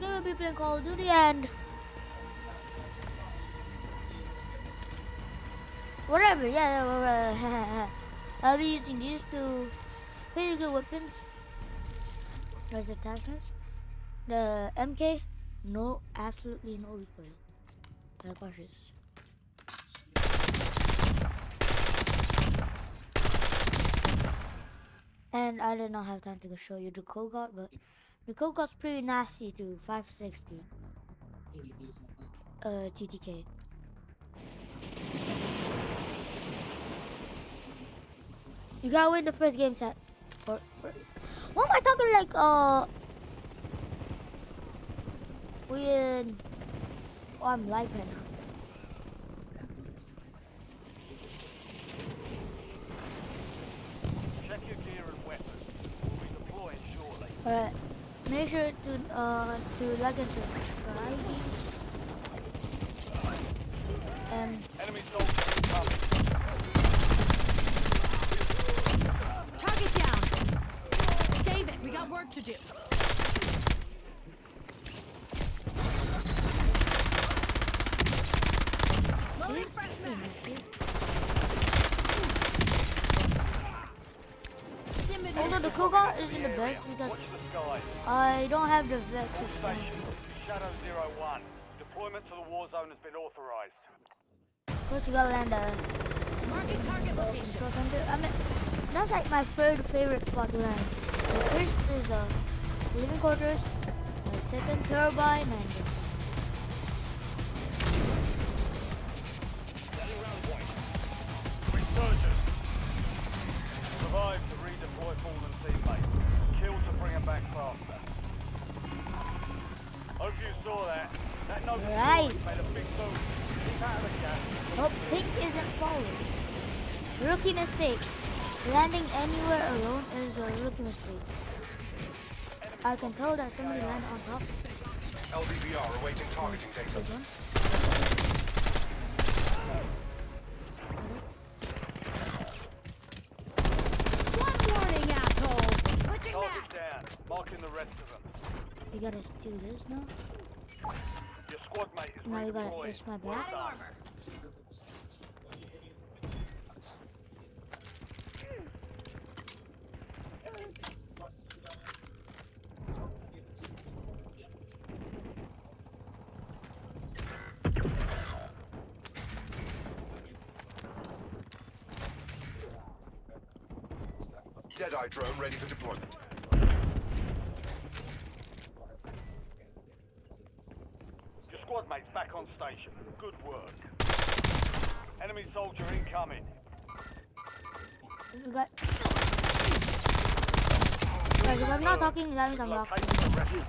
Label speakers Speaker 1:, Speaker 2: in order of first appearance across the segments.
Speaker 1: Today we'll be playing Call of Duty and whatever, yeah. I'll be using these two pretty good weapons. There's attachments. The MK, no, absolutely no recoil. Cautious. And I did not have time to show you the code guard, but the code guard's pretty nasty too. 560. TTK. You gotta win the first game set. What am I talking like? Weird. Oh, I'm live right now.
Speaker 2: Check your gear and weapons. We'll be deploying shortly.
Speaker 1: Alright. Make sure to like and subscribe.
Speaker 2: Enemy soldiers incoming.
Speaker 3: Target down. Save it. We got work to do. Loading fresh mag.
Speaker 1: Although the Cougar isn't the best because
Speaker 2: Watch the sky.
Speaker 1: I don't have the
Speaker 2: All
Speaker 1: vector.
Speaker 2: stations. Shadow 01. Deployment to the war zone has been authorized.
Speaker 1: First you gotta land a
Speaker 3: Market target location.
Speaker 1: control center. I mean, that's like my third favorite spot to land. The first is living quarters, the second turbine, and
Speaker 2: Resurgence. Survive to redeploy fallen teammates. Kill to bring them back faster. Hope you saw that. That note
Speaker 1: Right.
Speaker 2: made a big boost. Keep out of the gas.
Speaker 1: oh, pink isn't falling. Rookie mistake. Landing anywhere alone is a rookie mistake. I can tell that somebody landed on top.
Speaker 4: LDVR awaiting targeting data.
Speaker 1: Good one.
Speaker 3: One warning, asshole. Switching
Speaker 2: Target
Speaker 3: back.
Speaker 2: down. Marking the rest of them.
Speaker 1: We gotta do this now.
Speaker 2: Your squad mate is
Speaker 1: Now you gotta
Speaker 2: redeployed.
Speaker 1: ditch my
Speaker 2: Well
Speaker 1: back.
Speaker 3: Adding
Speaker 2: done.
Speaker 3: armor.
Speaker 4: Deadeye drone ready for deployment.
Speaker 2: Your squad mate's back on station. Good work. Enemy soldier incoming.
Speaker 1: We got. Guys, if I'm not talking, that means I'm not.
Speaker 2: Locate the rest of them.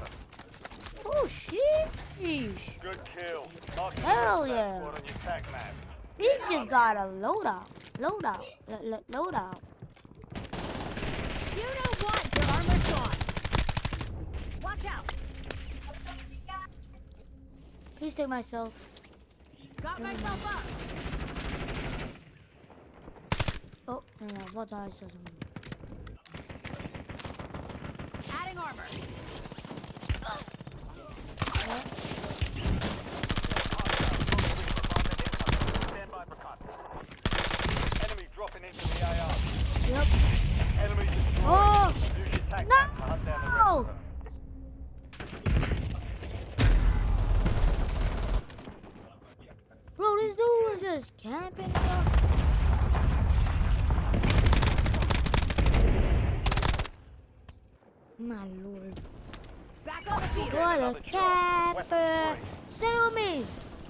Speaker 1: Oh, sheesh.
Speaker 2: Good kill. Marking
Speaker 1: Hell
Speaker 2: the rest of that
Speaker 1: yeah.
Speaker 2: squad on your tag map.
Speaker 1: He just got a loadout. Loadout.
Speaker 3: You know what? Your armor's gone. Watch out.
Speaker 1: Please take myself.
Speaker 3: Got myself up.
Speaker 1: Oh, no, what I saw something.
Speaker 3: Adding armor.
Speaker 2: Stand by for contact. Enemy dropping into the AR.
Speaker 1: Yep.
Speaker 2: Enemy destroyed.
Speaker 1: Oh!
Speaker 2: Use your tag
Speaker 1: No!
Speaker 2: map to hunt down the rest of them.
Speaker 1: Bro, this dude was just camping, bro. My lord.
Speaker 3: Back on the field.
Speaker 1: What a
Speaker 2: Another job.
Speaker 1: camper.
Speaker 2: Weapons
Speaker 1: Sell me.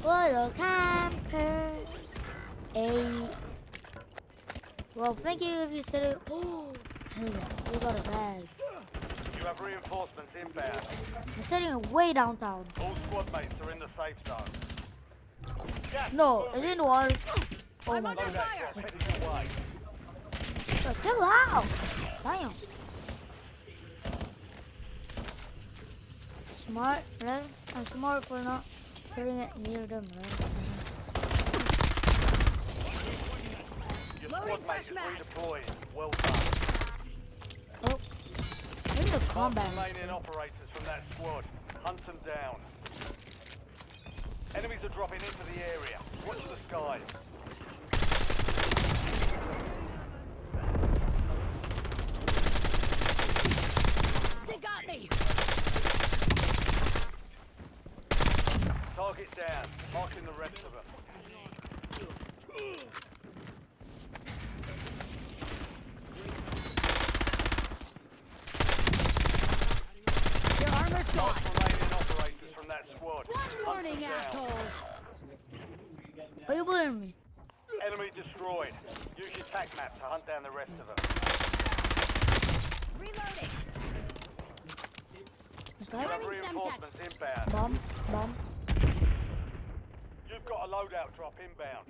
Speaker 1: What a camper. Hey. Well, thank you if you said it. Oh, hell yeah. You got a bag.
Speaker 2: You have reinforcements inbound.
Speaker 1: I'm setting it way downtown.
Speaker 2: All squad mates are in the safe zone. Gas
Speaker 1: No,
Speaker 2: moving.
Speaker 1: it's in the water. Oh
Speaker 3: I'm
Speaker 1: my
Speaker 3: under
Speaker 1: god.
Speaker 2: Loadout
Speaker 3: fire.
Speaker 2: drop headed your way.
Speaker 1: Bro, chill out. Damn. Smart, right? I'm smart for not putting it near them, right?
Speaker 2: Your
Speaker 3: Loading
Speaker 2: squad mate is
Speaker 3: fresh mag.
Speaker 2: redeployed. Well done.
Speaker 1: Oh. Where's the
Speaker 2: Mark
Speaker 1: combat?
Speaker 2: remaining operators from that squad. Hunt them down. Enemies are dropping into the area. Watch the skies.
Speaker 3: They got me.
Speaker 2: Target down. Marking the rest of them.
Speaker 3: Your armor's gone.
Speaker 2: Last remaining operators from that squad.
Speaker 3: One
Speaker 2: Hunt
Speaker 3: warning,
Speaker 2: them down.
Speaker 3: asshole.
Speaker 1: Why you blaming me?
Speaker 2: Enemy destroyed. Use your tac map to hunt down the rest of them.
Speaker 3: Reloading.
Speaker 1: This
Speaker 2: You
Speaker 1: guy?
Speaker 2: have
Speaker 3: Throwing
Speaker 2: reinforcements
Speaker 3: Semtex.
Speaker 2: inbound.
Speaker 1: Bomb.
Speaker 2: You've got a loadout drop inbound.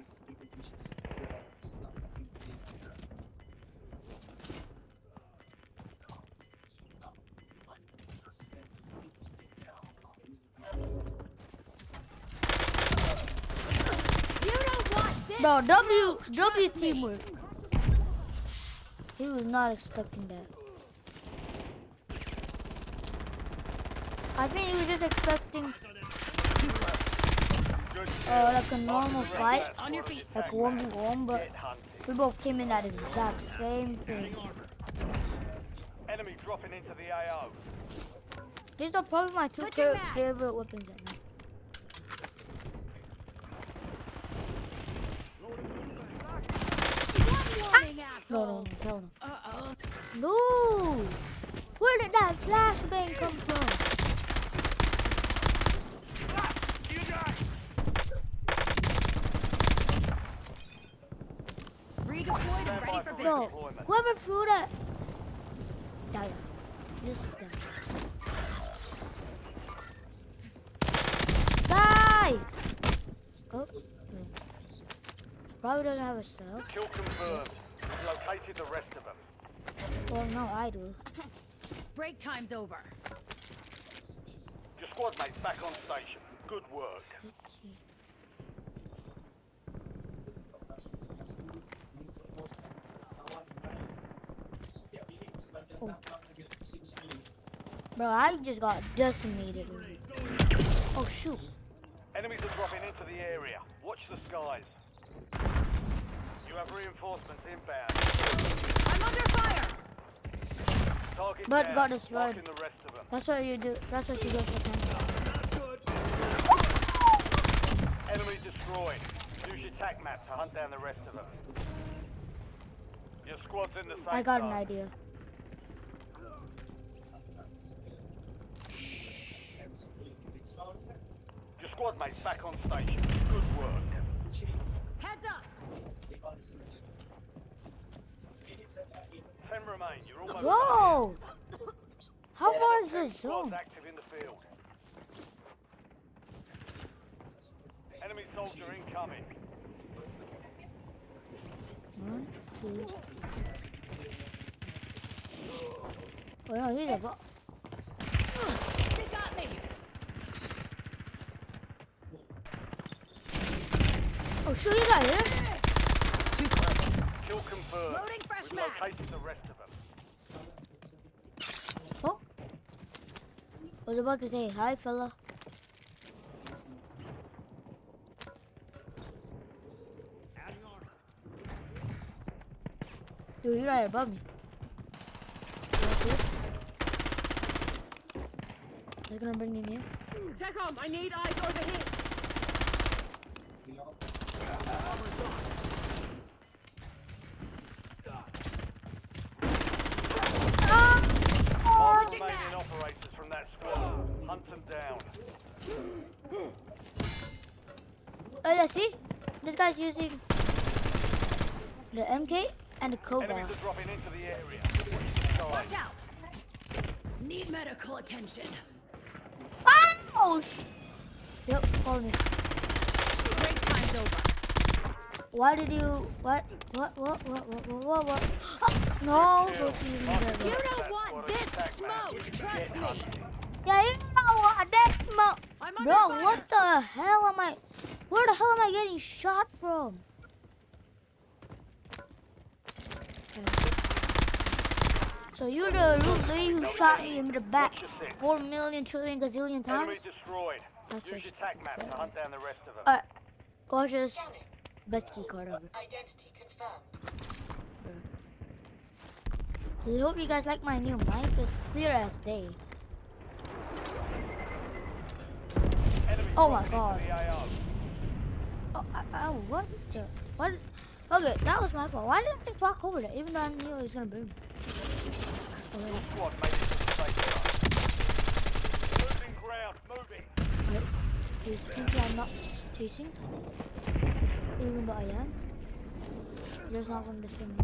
Speaker 3: You don't want this.
Speaker 1: Bro, W
Speaker 3: Trust me.
Speaker 1: teamwork. He was not expecting that. I think he was just expecting
Speaker 2: Good
Speaker 1: like a normal fight,
Speaker 3: On your feet.
Speaker 1: like 1v1, but
Speaker 2: Get hunted.
Speaker 1: we both came in at the exact same thing.
Speaker 2: Enemy dropping into the AO.
Speaker 1: These are probably my two
Speaker 3: Switching mags.
Speaker 1: favorite weapons right now.
Speaker 3: One warning,
Speaker 1: No,
Speaker 3: asshole.
Speaker 1: no.
Speaker 3: Uh-oh.
Speaker 1: No! Where did that flashbang come from?
Speaker 3: Redeployed and ready for
Speaker 1: No,
Speaker 3: business.
Speaker 1: whoever threw that. Die. Just die. Die! Oh, wait. Probably doesn't have a cell.
Speaker 2: Kill confirmed. We've located the rest of them.
Speaker 1: Well, no, I do.
Speaker 3: Break time's over.
Speaker 2: Your squad mates back on station. Good work.
Speaker 1: Oh. Bro, I just got decimated. Oh, shoot.
Speaker 2: Enemies are dropping into the area. Watch the skies. You have reinforcements inbound.
Speaker 3: I'm under fire.
Speaker 2: Target
Speaker 1: But
Speaker 2: down.
Speaker 1: got destroyed.
Speaker 2: Marking the rest of them.
Speaker 1: That's what you do. That's what you do for time.
Speaker 2: Enemy destroyed. Use your tac map to hunt down the rest of them. Your squad's in the safe
Speaker 1: I got an
Speaker 2: zone.
Speaker 1: idea.
Speaker 2: Your squad mates back on station. Good work.
Speaker 3: Heads up.
Speaker 2: 10 remain. You're almost
Speaker 1: Whoa! How
Speaker 2: there.
Speaker 1: far is
Speaker 2: 10
Speaker 1: this
Speaker 2: squads
Speaker 1: zone?
Speaker 2: active in the field. Enemy soldier incoming.
Speaker 1: 1, 2. Oh no, he's a bot.
Speaker 3: They got me.
Speaker 1: Oh shoot, he's right here.
Speaker 3: Too close.
Speaker 2: Kill confirmed.
Speaker 3: Loading fresh
Speaker 2: We've
Speaker 3: mag.
Speaker 2: located the rest of them.
Speaker 1: Oh. I was about to say hi, fella. Dude, you're right above me. They're gonna bring him here.
Speaker 3: TechCom, I need eyes overhead.
Speaker 2: All
Speaker 3: Switching
Speaker 2: remaining
Speaker 3: mag.
Speaker 2: operators from that squad. Hunt them down.
Speaker 1: Oh yeah, see? This guy's using the MK and the Cobra.
Speaker 2: Enemies are dropping into the area. Watch the skies.
Speaker 3: Watch out. Need medical attention.
Speaker 1: Oh! Yep, follow me.
Speaker 3: Break time's over.
Speaker 1: Why did you? What? No, don't even do
Speaker 3: You
Speaker 1: that.
Speaker 3: don't want this smoke. Trust me.
Speaker 1: Yeah, you know what? That's my.
Speaker 3: I'm under
Speaker 1: Bro,
Speaker 3: fire.
Speaker 1: what the hell am I? Where the hell am I getting shot from? So you're the little lady who shot me in the back 4 million trillion gazillion
Speaker 2: Enemy
Speaker 1: times?
Speaker 2: destroyed.
Speaker 1: That's
Speaker 2: Use your
Speaker 1: just
Speaker 2: tac map to hunt down the rest of them.
Speaker 1: Alright, watch this. Best key card ever.
Speaker 5: Identity confirmed.
Speaker 1: I hope you guys like my new mic. It's clear as day.
Speaker 2: Enemy
Speaker 1: Oh my
Speaker 2: dropping
Speaker 1: god.
Speaker 2: into the AO.
Speaker 1: Oh, what the? What? Okay, that was my fault. Why didn't I walk over there, even though I knew it was gonna boom? Oh, wait,
Speaker 2: Squad made it to the safe zone. Moving ground, moving.
Speaker 1: wait. Please, please, I'm not chasing. Even though I am. There's not one to see me.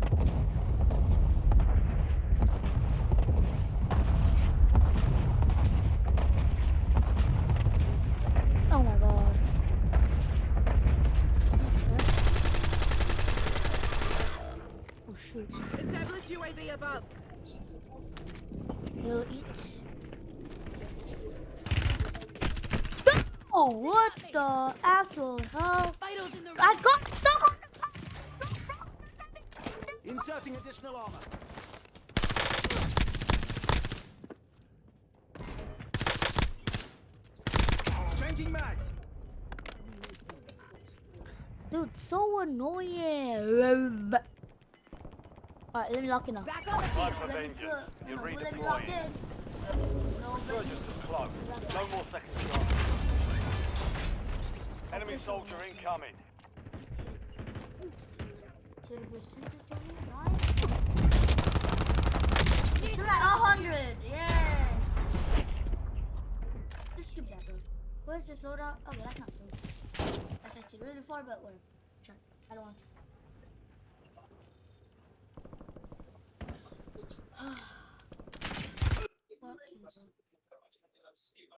Speaker 1: Oh my god. Oh shoot.
Speaker 3: Established UAV above.
Speaker 1: We'll eat. Oh, what the actual hell?
Speaker 3: Vitals in the
Speaker 1: I got stuck on the
Speaker 6: Inserting additional armor. Changing mags.
Speaker 1: Dude, so annoying. Alright, let me lock in now.
Speaker 3: back on the
Speaker 2: Time
Speaker 3: field.
Speaker 2: for
Speaker 1: Let me
Speaker 2: vengeance. You're
Speaker 1: let me lock
Speaker 2: redeploying.
Speaker 1: in. No,
Speaker 2: Surgeons is close. No more second shots. Enemy soldier incoming.
Speaker 1: Still at 100, yes! Just skip that though. Where's this loadout? Okay, that's not true. That's actually really far, but whatever. Sure, I don't want to. Fuck you.